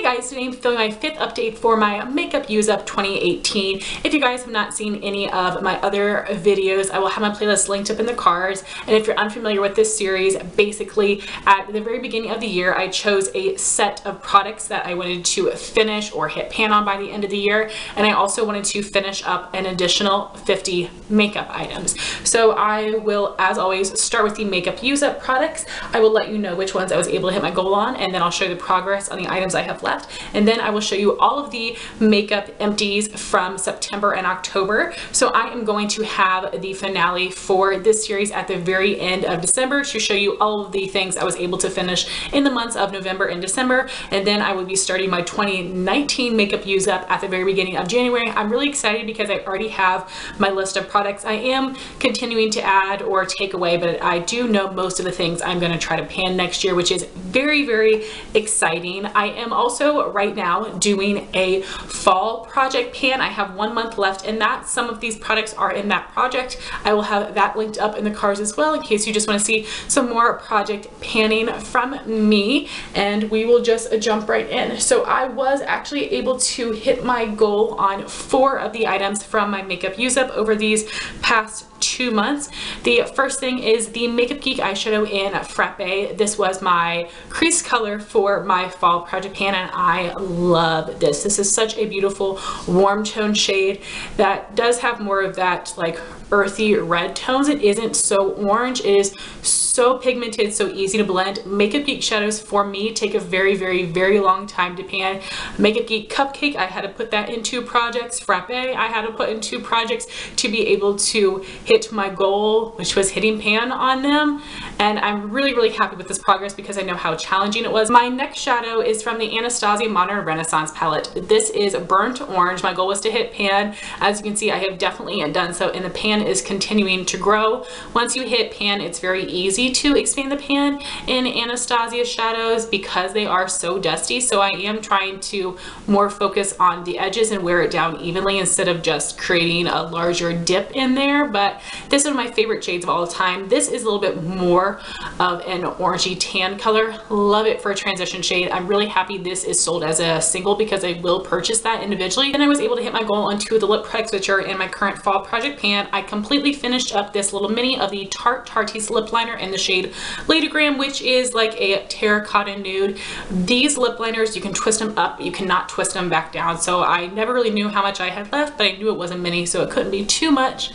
Hey guys, today I'm filming my 5th update for my Makeup Use Up 2018. If you guys have not seen any of my other videos, I will have my playlist linked up in the cards. And if you're unfamiliar with this series, basically at the very beginning of the year, I chose a set of products that I wanted to finish or hit pan on by the end of the year. And I also wanted to finish up an additional 50 makeup items. So I will, as always, start with the Makeup Use Up products. I will let you know which ones I was able to hit my goal on, and then I'll show you the progress on the items I have left, and then I will show you all of the makeup empties from September and October. So I am going to have the finale for this series at the very end of December to show you all of the things I was able to finish in the months of November and December, and then I will be starting my 2019 makeup use up at the very beginning of January. I'm really excited because I already have my list of products I am continuing to add or take away, but I do know most of the things I'm going to try to pan next year, which is very, very exciting. I am also right now doing a fall project pan. I have 1 month left in that. Some of these products are in that project. I will have that linked up in the cards as well in case you just want to see some more project panning from me, and we will just jump right in. So I was actually able to hit my goal on 4 of the items from my makeup use up over these past 2 months. The first thing is the Makeup Geek eyeshadow in Frappe. This was my crease color for my fall project pan, and I love this. This is such a beautiful warm tone shade that does have more of that like earthy red tones. It isn't so orange. It is so pigmented, so easy to blend. Makeup Geek shadows for me take a very, very, very long time to pan. Makeup Geek Cupcake, I had to put that into projects. Frappe, I had to put into projects to be able to hit my goal, which was hitting pan on them. And I'm really, really happy with this progress because I know how challenging it was. My next shadow is from the Anastasia Modern Renaissance palette. This is burnt orange. My goal was to hit pan. As you can see, I have definitely done so, and the pan is continuing to grow. Once you hit pan, it's very easy to expand the pan in Anastasia shadows because they are so dusty. So I am trying to more focus on the edges and wear it down evenly instead of just creating a larger dip in there. But this is one of my favorite shades of all time. This is a little bit more of an orangey tan color. Love it for a transition shade. I'm really happy this is sold as a single because I will purchase that individually. And I was able to hit my goal on 2 of the lip products, which are in my current fall project pan. I completely finished up this little mini of the Tarteist lip liner in the shade Latergram, which is like a terracotta nude. These lip liners, you can twist them up, but you cannot twist them back down. So I never really knew how much I had left, but I knew it wasn't many, so it couldn't be too much.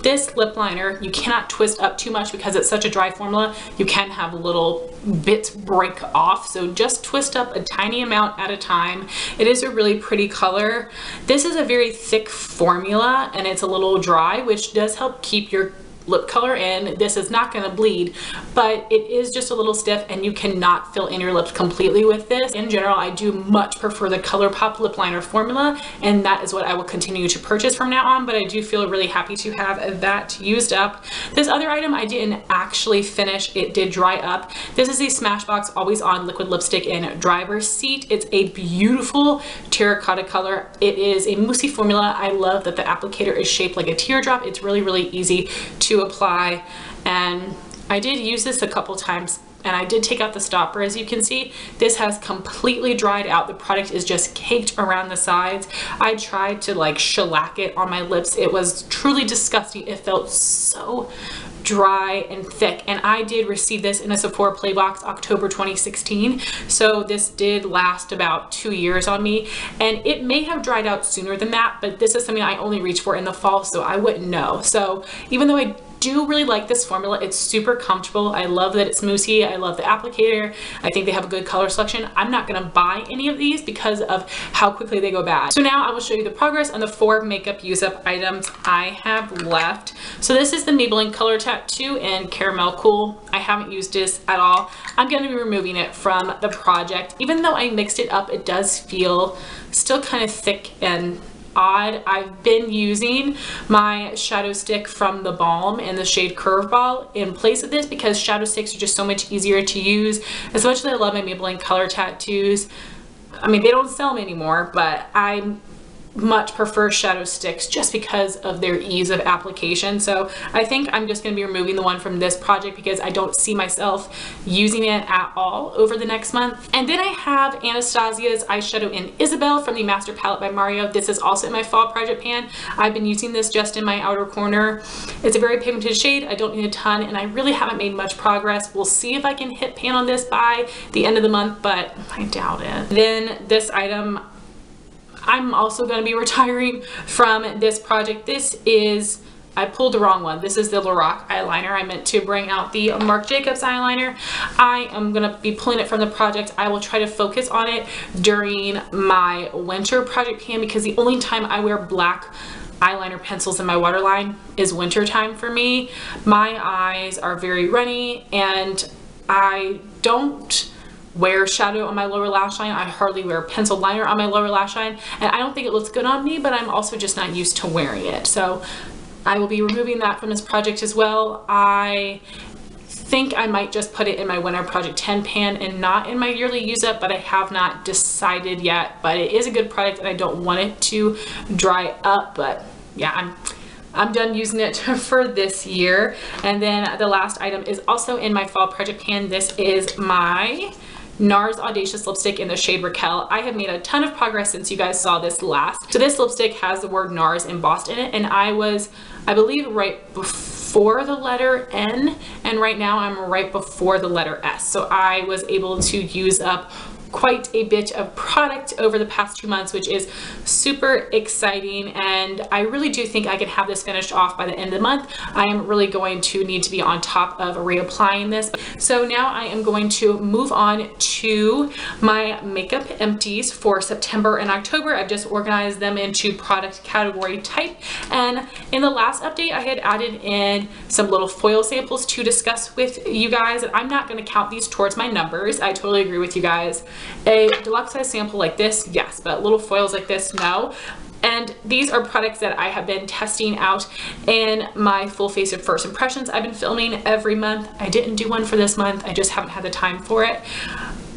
This lip liner, you cannot twist up too much because it's such a dry formula. You can have little bits break off, so just twist up a tiny amount at a time. It is a really pretty color. This is a very thick formula and it's a little dry, which does help keep your lip color in. This is not going to bleed, but it is just a little stiff and you cannot fill in your lips completely with this. In general, I do much prefer the ColourPop lip liner formula, and that is what I will continue to purchase from now on, but I do feel really happy to have that used up. This other item I didn't actually finish. It did dry up. This is the Smashbox Always On Liquid Lipstick in Driver's Seat. It's a beautiful terracotta color. It is a moussey formula. I love that the applicator is shaped like a teardrop. It's really, really easy to apply, and I did use this a couple times and I did take out the stopper. As you can see, this has completely dried out. The product is just caked around the sides. I tried to like shellac it on my lips. It was truly disgusting. It felt so dry and thick, and I did receive this in a Sephora Play Box October 2016, so this did last about 2 years on me, and it may have dried out sooner than that, but this is something I only reach for in the fall, so I wouldn't know. So even though I do really like this formula, it's super comfortable. I love that it's moussey. I love the applicator. I think they have a good color selection. I'm not going to buy any of these because of how quickly they go bad. So now I will show you the progress on the 4 makeup use up items I have left. So this is the Maybelline Color Tattoo in Caramel Cool. I haven't used this at all. I'm going to be removing it from the project. Even though I mixed it up, it does feel still kind of thick and odd. I've been using my shadow stick from the Balm in the shade Curveball in place of this because shadow sticks are just so much easier to use. As much as I love my Maybelline Color Tattoos, I mean, they don't sell them anymore, but I'm much prefer shadow sticks just because of their ease of application. So I think I'm just going to be removing the one from this project because I don't see myself using it at all over the next month. And then I have Anastasia's eyeshadow in Isabel from the Master Palette by Mario. This is also in my fall project pan. I've been using this just in my outer corner. It's a very pigmented shade. I don't need a ton, and I really haven't made much progress. We'll see if I can hit pan on this by the end of the month, but I doubt it. Then this item, I'm also going to be retiring from this project. This is, I pulled the wrong one. This is the Lorac eyeliner. I meant to bring out the Marc Jacobs eyeliner. I am going to be pulling it from the project. I will try to focus on it during my winter project pan because the only time I wear black eyeliner pencils in my waterline is winter time for me. My eyes are very runny and I don't wear shadow on my lower lash line. I hardly wear pencil liner on my lower lash line, and I don't think it looks good on me, but I'm also just not used to wearing it. So I will be removing that from this project as well. I think I might just put it in my winter project 10 pan and not in my yearly use up, but I have not decided yet. But it is a good product and I don't want it to dry up, but yeah, I'm done using it for this year. And then the last item is also in my fall project pan. This is my NARS Audacious lipstick in the shade Raquel. I have made a ton of progress since you guys saw this last. So this lipstick has the word NARS embossed in it, and I was, I believe, right before the letter N, and right now I'm right before the letter S. So I was able to use up quite a bit of product over the past 2 months, which is super exciting, and I really do think I can have this finished off by the end of the month. I am really going to need to be on top of reapplying this. So now I am going to move on to my makeup empties for September and October. I've just organized them into product category type, and in the last update I had added in some little foil samples to discuss with you guys. I'm not going to count these towards my numbers. I totally agree with you guys. A deluxe size sample like this, yes, but little foils like this, no. And these are products that I have been testing out in my full face of first impressions I've been filming every month. I didn't do one for this month. I just haven't had the time for it.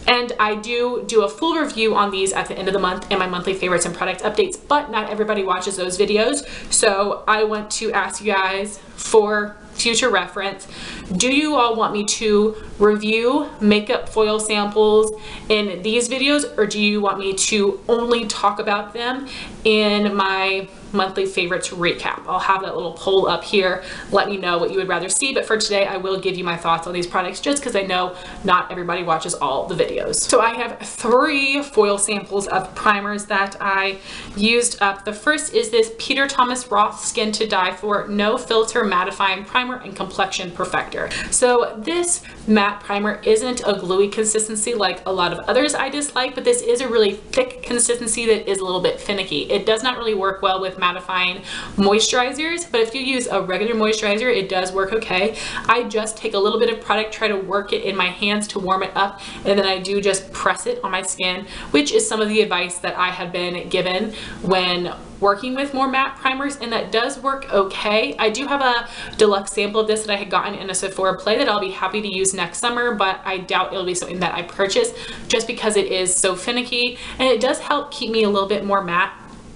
And I do a full review on these at the end of the month in my monthly favorites and product updates, but not everybody watches those videos. So I want to ask you guys for future reference, do you all want me to review makeup foil samples in these videos, or do you want me to only talk about them in my monthly favorites recap? I'll have that little poll up here. Let me know what you would rather see, but for today I will give you my thoughts on these products just because I know not everybody watches all the videos. So I have 3 foil samples of primers that I used up. The first is this Peter Thomas Roth Skin to Die For No Filter Mattifying Primer and Complexion Perfector. So this matte primer isn't a gluey consistency like a lot of others I dislike, but this is a really thick consistency that is a little bit finicky. It does not really work well with mattifying moisturizers, but if you use a regular moisturizer, it does work okay. I just take a little bit of product, try to work it in my hands to warm it up, and then I do just press it on my skin, which is some of the advice that I have been given when working with more matte primers, and that does work okay. I do have a deluxe sample of this that I had gotten in a Sephora play that I'll be happy to use next summer, but I doubt it'll be something that I purchase just because it is so finicky, and it does help keep me a little bit more matte,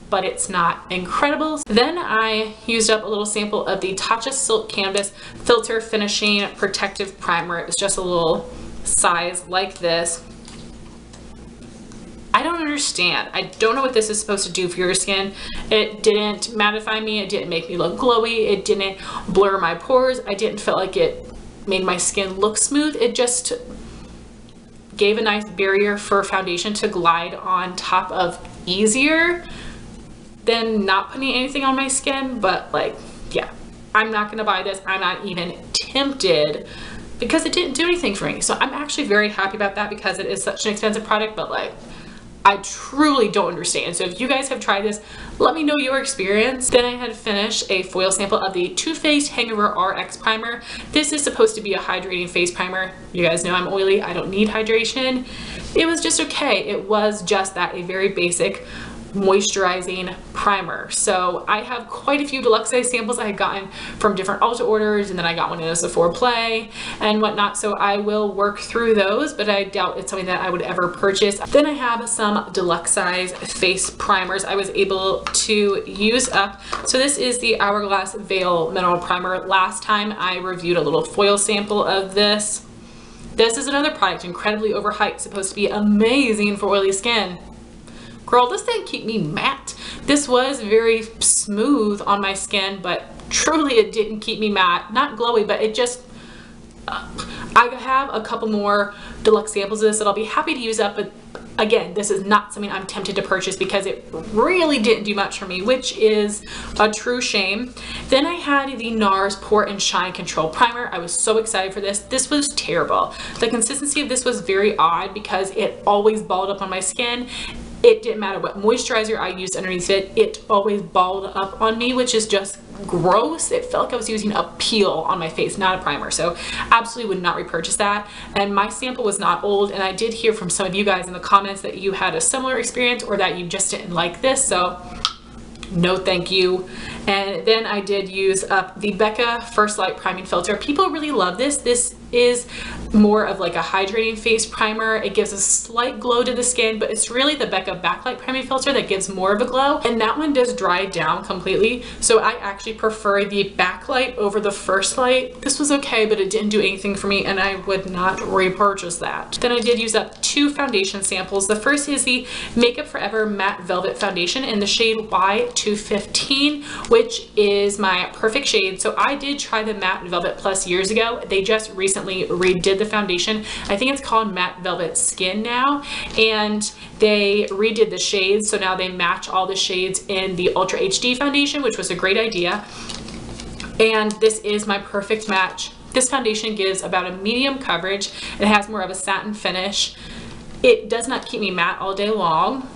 but it's not incredible. Then I used up a little sample of the Tatcha Silk Canvas Filter Finishing Protective Primer. It was just a little size like this. I don't understand. I don't know what this is supposed to do for your skin. It didn't mattify me. It didn't make me look glowy. It didn't blur my pores. I didn't feel like it made my skin look smooth. It just gave a nice barrier for foundation to glide on top of easier than not putting anything on my skin. But like, yeah, I'm not gonna buy this. I'm not even tempted because it didn't do anything for me. So I'm actually very happy about that because it is such an expensive product, but like, I truly don't understand. So if you guys have tried this, let me know your experience. Then I had finished a foil sample of the Too Faced Hangover RX Primer. This is supposed to be a hydrating face primer. You guys know I'm oily, I don't need hydration. It was just okay. It was just that, a very basic moisturizing primer. So I have quite a few deluxe size samples I had gotten from different Ulta orders, and then I got one in a Sephora Play and whatnot, so I will work through those, but I doubt it's something that I would ever purchase. Then I have some deluxe size face primers I was able to use up. So this is the Hourglass Veil Mineral Primer. Last time I reviewed a little foil sample of this. This is another product incredibly overhyped, supposed to be amazing for oily skin. Girl, this didn't keep me matte. This was very smooth on my skin, but truly it didn't keep me matte. Not glowy, but it just, I have a couple more deluxe samples of this that I'll be happy to use up, but again, this is not something I'm tempted to purchase because it really didn't do much for me, which is a true shame. Then I had the NARS Pore and Shine Control Primer. I was so excited for this. This was terrible. The consistency of this was very odd because it always balled up on my skin. It didn't matter what moisturizer I used underneath it, it always balled up on me, which is just gross. It felt like I was using a peel on my face, not a primer. So absolutely would not repurchase that. And my sample was not old, and I did hear from some of you guys in the comments that you had a similar experience or that you just didn't like this. So no thank you. And then I did use up the Becca First Light Priming Filter. People really love this. This is more of like a hydrating face primer. It gives a slight glow to the skin, but it's really the Becca Backlight Priming Filter that gives more of a glow. And that one does dry down completely. So I actually prefer the Backlight over the First Light. This was okay, but it didn't do anything for me, and I would not repurchase that. Then I did use up two foundation samples. The first is the MakeUpForEver Matte Velvet Foundation in the shade Y215, which is my perfect shade. So I did try the Matte Velvet Plus years ago. They just recently redid the foundation. I think it's called Matte Velvet Skin now, and they redid the shades, so now they match all the shades in the Ultra HD foundation, which was a great idea. And this is my perfect match. This foundation gives about a medium coverage. It has more of a satin finish. It does not keep me matte all day long,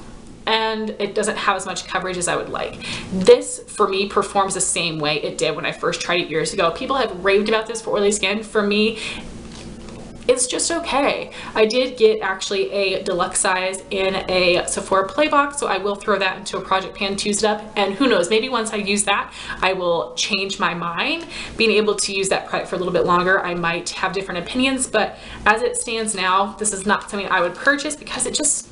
and it doesn't have as much coverage as I would like. This, for me, performs the same way it did when I first tried it years ago. People have raved about this for oily skin. For me, it's just okay. I did get actually a deluxe size in a Sephora Play box, so I will throw that into a project pan to use it up. And who knows, maybe once I use that, I will change my mind. Being able to use that product for a little bit longer, I might have different opinions, but as it stands now, this is not something I would purchase because it just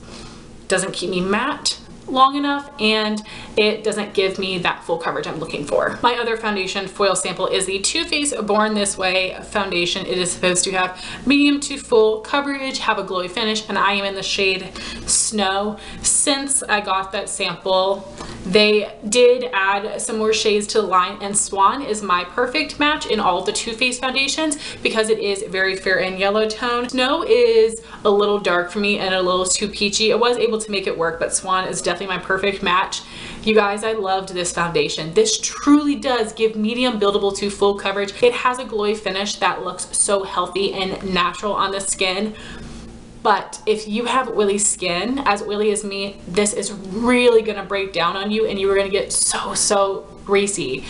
doesn't keep me matte long enough, and it doesn't give me that full coverage I'm looking for. My other foundation foil sample is the Too Faced Born This Way foundation. It is supposed to have medium to full coverage, have a glowy finish, and I am in the shade Snow. Since I got that sample, they did add some more shades to the line, and Swan is my perfect match in all of the Too Faced foundations because it is very fair and yellow tone. Snow is a little dark for me and a little too peachy. I was able to make it work, but Swan is definitely my perfect match. You guys, I loved this foundation. This truly does give medium buildable to full coverage. It has a glowy finish that looks so healthy and natural on the skin. But if you have oily skin, as oily as me, this is really gonna break down on you and you are gonna get so greasy.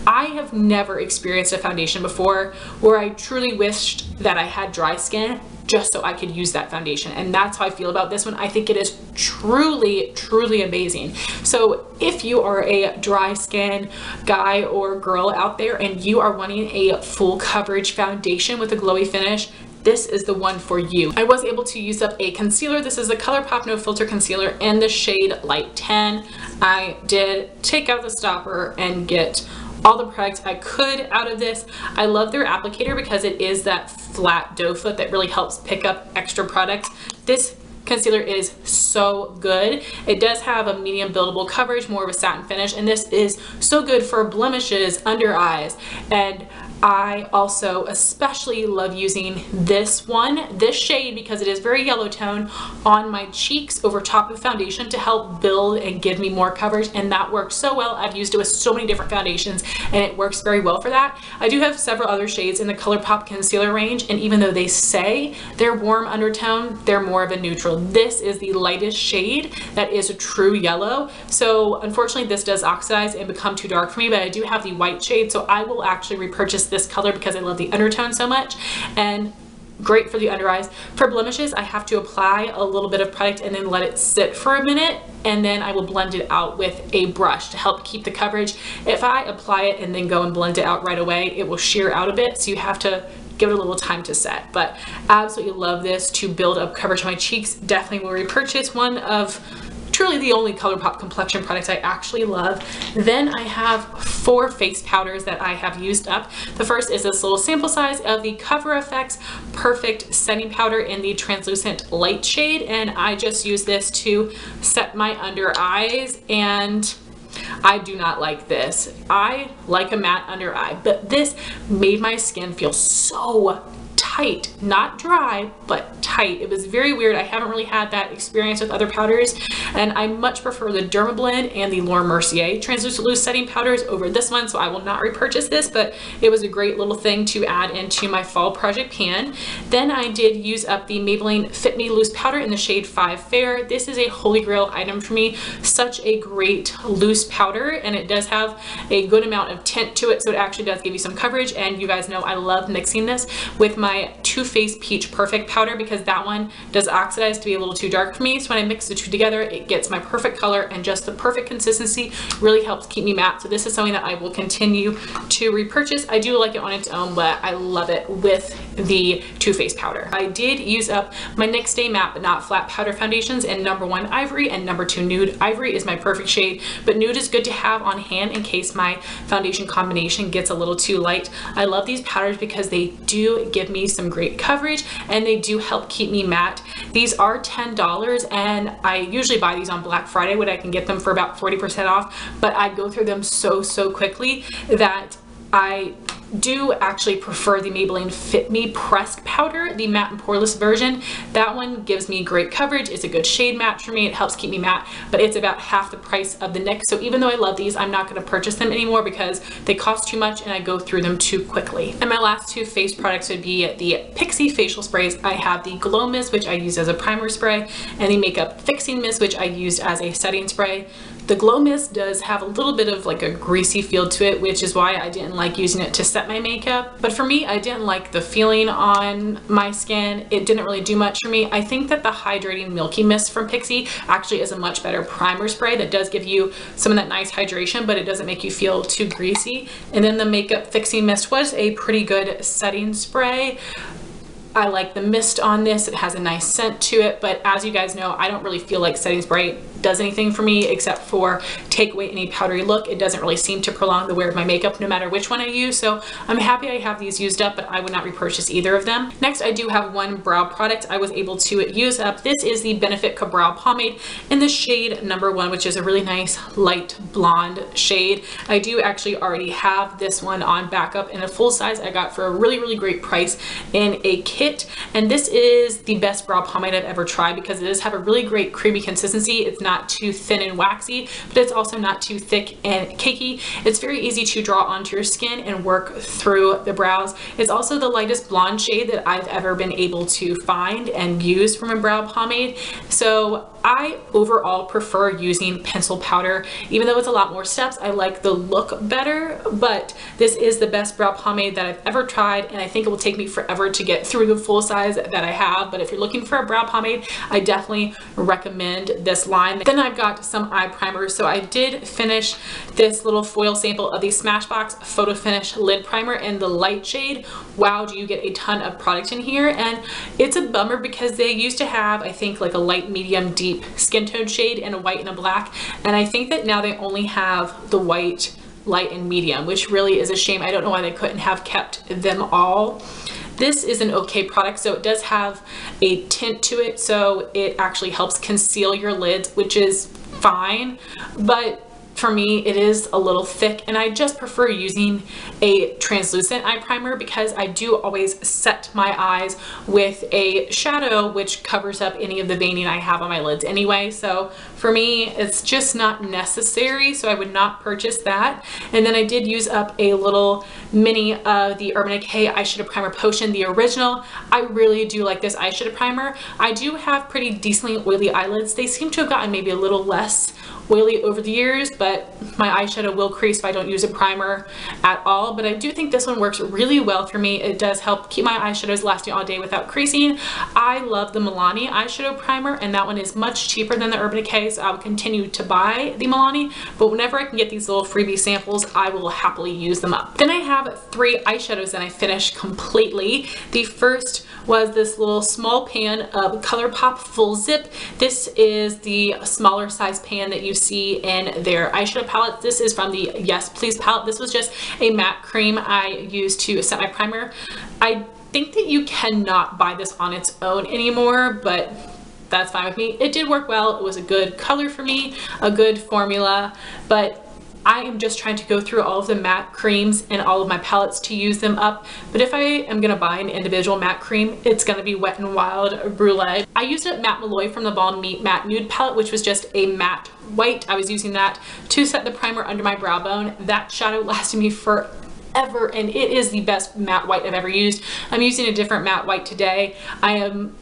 I have never experienced a foundation before where I truly wished that I had dry skin just so I could use that foundation, and that's how I feel about this one. I think it is truly amazing. So if you are a dry skin guy or girl out there and you are wanting a full coverage foundation with a glowy finish, this is the one for you. I was able to use up a concealer. This is a ColourPop No Filter Concealer in the shade Light 10. I did take out the stopper and get all the products I could out of this. I love their applicator because it is that flat doe foot that really helps pick up extra products. This concealer is so good. It does have a medium buildable coverage, more of a satin finish, and this is so good for blemishes, under eyes. And I also especially love using this shade, because it is very yellow tone, on my cheeks over top of the foundation to help build and give me more coverage, and that works so well. I've used it with so many different foundations and it works very well for that. I do have several other shades in the ColourPop concealer range, and even though they say they're warm undertone, they're more of a neutral. This is the lightest shade that is a true yellow, so unfortunately this does oxidize and become too dark for me, but I do have the white shade, so I will actually repurchase this color because I love the undertone so much. And great for the under eyes. For blemishes, I have to apply a little bit of product and then let it sit for a minute, and then I will blend it out with a brush to help keep the coverage. If I apply it and then go and blend it out right away, it will shear out a bit, so you have to give it a little time to set. But absolutely love this to build up coverage on my cheeks. Definitely will repurchase. One of truly the only ColourPop complexion products I actually love. Then I have 4 face powders that I have used up. The first is this little sample size of the CoverFx Perfect Setting Powder in the translucent light shade, and I just use this to set my under eyes, and I do not like this. I like a matte under eye, but this made my skin feel so tight, not dry, but tight. It was very weird. I haven't really had that experience with other powders, and I much prefer the Dermablend and the Laura Mercier translucent loose setting powders over this one, so I will not repurchase this, but it was a great little thing to add into my fall project pan. Then I did use up the Maybelline Fit Me Loose Powder in the shade 5 Fair. This is a holy grail item for me. Such a great loose powder, and it does have a good amount of tint to it, so it actually does give you some coverage. And you guys know I love mixing this with my Too Faced Peach Perfect powder, because that one does oxidize to be a little too dark for me. So when I mix the two together, it gets my perfect color and just the perfect consistency. Really helps keep me matte. So this is something that I will continue to repurchase. I do like it on its own, but I love it with the Too Faced powder. I did use up my NYX Stay Matte But Not Flat powder foundations in number 1 Ivory and number 2 Nude. Ivory is my perfect shade, but Nude is good to have on hand in case my foundation combination gets a little too light. I love these powders because they do give me some great coverage and they do help keep me matte. These are $10, and I usually buy these on Black Friday when I can get them for about 40% off, but I go through them so quickly that I do actually prefer the Maybelline Fit Me pressed powder, the matte and poreless version. That one gives me great coverage. It's a good shade match for me. It helps keep me matte, but it's about half the price of the NYX. So even though I love these, I'm not going to purchase them anymore because they cost too much and I go through them too quickly. And my last 2 face products would be the Pixi facial sprays. I have the Glow Mist, which I use as a primer spray, and the Makeup Fixing Mist, which I used as a setting spray. The Glow Mist does have a little bit of like a greasy feel to it, which is why I didn't like using it to set my makeup. But for me, I didn't like the feeling on my skin. It didn't really do much for me. I think that the Hydrating Milky Mist from Pixi actually is a much better primer spray that does give you some of that nice hydration, but it doesn't make you feel too greasy. And then the Makeup Fixing Mist was a pretty good setting spray. I like the mist on this. It has a nice scent to it, but as you guys know, I don't really feel like setting spray does anything for me except for take away any powdery look. It doesn't really seem to prolong the wear of my makeup no matter which one I use, so I'm happy I have these used up, but I would not repurchase either of them. Next, I do have one brow product I was able to use up. This is the Benefit Brow Pomade in the shade number 1, which is a really nice light blonde shade. I do actually already have this one on backup in a full size I got for a really great price in a kit, and this is the best brow pomade I've ever tried because it does have a really great creamy consistency. It's not too thin and waxy, but it's also not too thick and cakey. It's very easy to draw onto your skin and work through the brows. It's also the lightest blonde shade that I've ever been able to find and use from a brow pomade. So I overall prefer using pencil powder. Even though it's a lot more steps, I like the look better, but this is the best brow pomade that I've ever tried, and I think it will take me forever to get through the full size that I have. But if you're looking for a brow pomade, I definitely recommend this line. Then I've got some eye primers. So I did finish this little foil sample of the Smashbox Photo Finish Lid Primer in the light shade. Wow, do you get a ton of product in here, and it's a bummer because they used to have, I think, like a light, medium, deep skin tone shade and a white and a black, and I think that now they only have the white, light, and medium, which really is a shame. I don't know why they couldn't have kept them all. This is an okay product, so it does have a tint to it, so it actually helps conceal your lids, which is fine, but for me it is a little thick, and I just prefer using a translucent eye primer because I do always set my eyes with a shadow which covers up any of the veining I have on my lids anyway. So For me, it's just not necessary, so I would not purchase that. And then I did use up a little mini of the Urban Decay Eyeshadow Primer Potion, the original. I really do like this eyeshadow primer. I do have pretty decently oily eyelids. They seem to have gotten maybe a little less oily over the years, but my eyeshadow will crease if I don't use a primer at all. But I do think this one works really well for me. It does help keep my eyeshadows lasting all day without creasing. I love the Milani eyeshadow primer, and that one is much cheaper than the Urban Decay, so I will continue to buy the Milani, but whenever I can get these little freebie samples, I will happily use them up. Then I have 3 eyeshadows that I finished completely. The first was this little small pan of ColourPop Full Zip. This is the smaller size pan that you see in their eyeshadow palette. This is from the Yes Please palette. This was just a matte cream I used to set my primer. I think that you cannot buy this on its own anymore, but that's fine with me. It did work well. It was a good color for me, a good formula, but I am just trying to go through all of the matte creams and all of my palettes to use them up. But if I am gonna buy an individual matte cream, it's gonna be Wet n Wild Brulee. I used up Matte Malloy from the Balm Meet Matte Nude palette, which was just a matte white. I was using that to set the primer under my brow bone. That shadow lasted me forever, and it is the best matte white I've ever used. I'm using a different matte white today. I am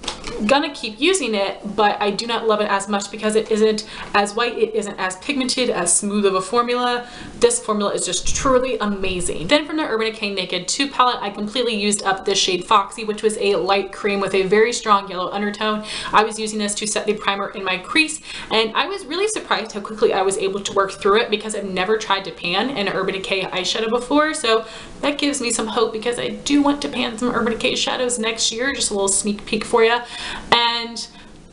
gonna keep using it, but I do not love it as much because it isn't as white, it isn't as pigmented, as smooth of a formula. This formula is just truly amazing. Then from the Urban Decay Naked 2 palette, I completely used up this shade Foxy, which was a light cream with a very strong yellow undertone. I was using this to set the primer in my crease, and I was really surprised how quickly I was able to work through it because I've never tried to pan an Urban Decay eyeshadow before, so that gives me some hope because I do want to pan some Urban Decay shadows next year. Just a little sneak peek for you. And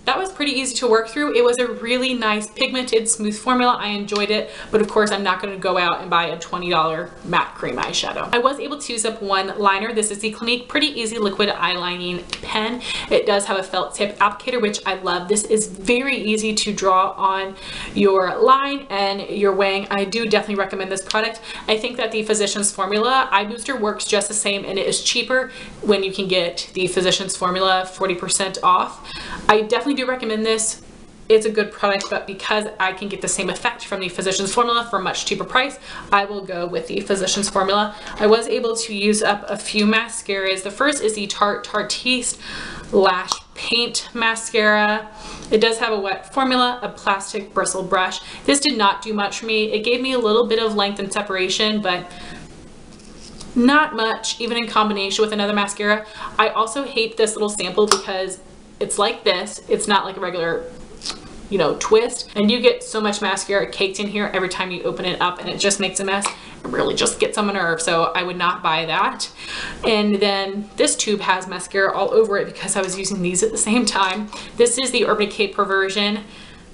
that was pretty easy to work through. It was a really nice pigmented smooth formula. I enjoyed it, but of course I'm not going to go out and buy a $20 matte cream eyeshadow. I was able to use up one liner. This is the Clinique Pretty Easy Liquid Eyelining Pen. It does have a felt tip applicator, which I love. This is very easy to draw on your line and your wing. I do definitely recommend this product. I think that the Physicians Formula Eye Booster works just the same, and it is cheaper when you can get the Physicians Formula 40% off. I definitely do recommend this. It's a good product, but because I can get the same effect from the Physicians Formula for a much cheaper price, I will go with the Physicians Formula. I was able to use up a few mascaras. The first is the Tarte Tarteist Lash Paint Mascara. It does have a wet formula, a plastic bristle brush. This did not do much for me. It gave me a little bit of length and separation, but not much, even in combination with another mascara. I also hate this little sample because it's like this. It's not like a regular, you know, twist, and you get so much mascara caked in here every time you open it up, and it just makes a mess. It really just gets on my nerve, so I would not buy that. And then this tube has mascara all over it because I was using these at the same time. This is the Urban Decay Perversion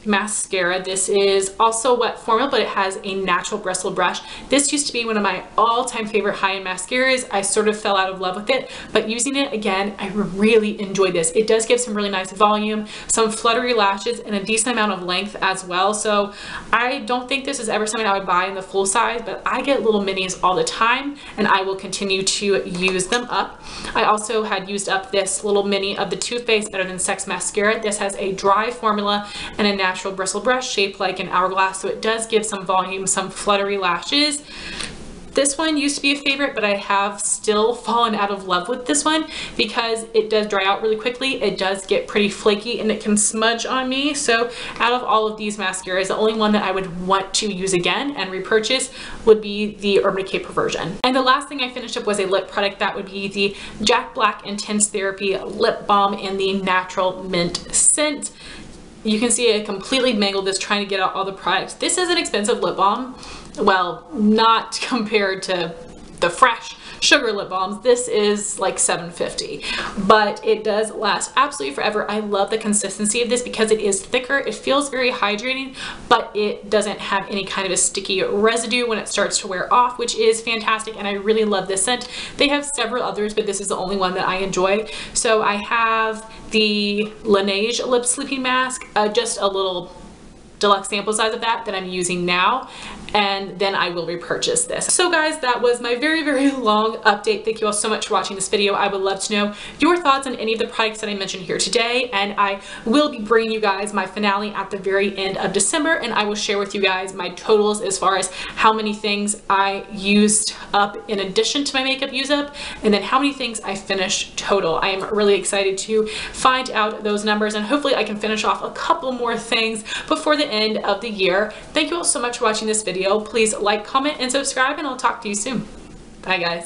mascara. This is also wet formula, but it has a natural bristle brush. This used to be one of my all-time favorite high-end mascaras. I sort of fell out of love with it, but using it again, I really enjoy this. It does give some really nice volume, some fluttery lashes, and a decent amount of length as well. So I don't think this is ever something I would buy in the full size, but I get little minis all the time, and I will continue to use them up. I also had used up this little mini of the Too Faced Better Than Sex mascara. This has a dry formula and a natural bristle brush shaped like an hourglass, so it does give some volume, some fluttery lashes. This one used to be a favorite, but I have still fallen out of love with this one because it does dry out really quickly. It does get pretty flaky and it can smudge on me. So out of all of these mascaras, the only one that I would want to use again and repurchase would be the Urban Decay Perversion. And the last thing I finished up was a lip product. That would be the Jack Black Intense Therapy Lip Balm in the Natural Mint scent. You can see I completely mangled this trying to get out all the products. This is an expensive lip balm. Well, not compared to the fresh sugar lip balms. This is like $7.50, but it does last absolutely forever. I love the consistency of this because it is thicker. It feels very hydrating, but it doesn't have any kind of a sticky residue when it starts to wear off, which is fantastic, and I really love this scent. They have several others, but this is the only one that I enjoy. So I have the Laneige Lip Sleeping Mask, just a little deluxe sample size of that I'm using now, and then I will repurchase this. So guys, that was my very, very long update. Thank you all so much for watching this video. I would love to know your thoughts on any of the products that I mentioned here today, and I will be bringing you guys my finale at the very end of December, and I will share with you guys my totals as far as how many things I used up in addition to my makeup use up, and then how many things I finished total. I am really excited to find out those numbers, and hopefully I can finish off a couple more things before the end of the year. Thank you all so much for watching this video. Please like, comment, and subscribe, and I'll talk to you soon. Bye guys.